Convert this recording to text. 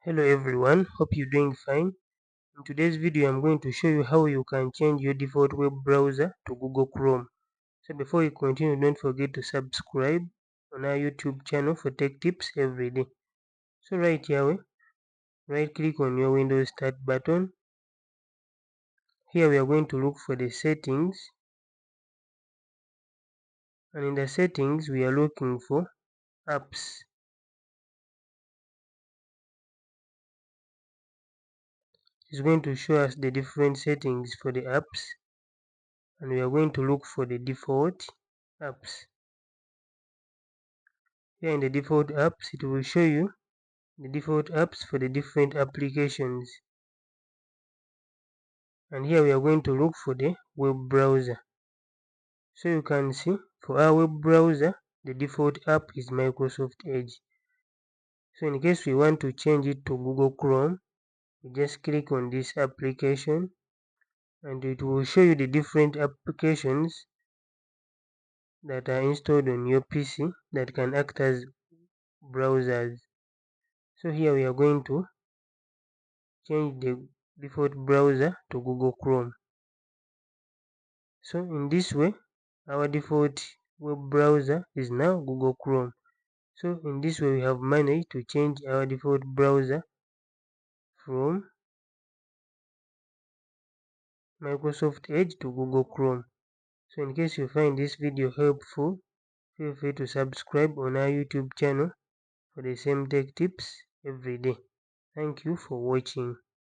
Hello everyone, hope you're doing fine. In today's video, I'm going to show you how you can change your default web browser to Google Chrome. So before we continue, don't forget to subscribe on our YouTube channel for tech tips every day. So right here, right click on your Windows Start button. Here we are going to look for the settings, and in the settings we are looking for apps. It's going to show us the different settings for the apps, and we are going to look for the default apps. Here in the default apps, it will show you the default apps for the different applications, and here we are going to look for the web browser. So you can see for our web browser the default app is Microsoft Edge. So in case we want to change it to Google Chrome, we just click on this application and it will show you the different applications that are installed on your PC that can act as browsers. So here we are going to change the default browser to Google Chrome. So in this way, our default web browser is now Google Chrome. So in this way, we have managed to change our default browser from Microsoft Edge to Google Chrome. So in case you find this video helpful, feel free to subscribe on our YouTube channel for the same tech tips every day. Thank you for watching.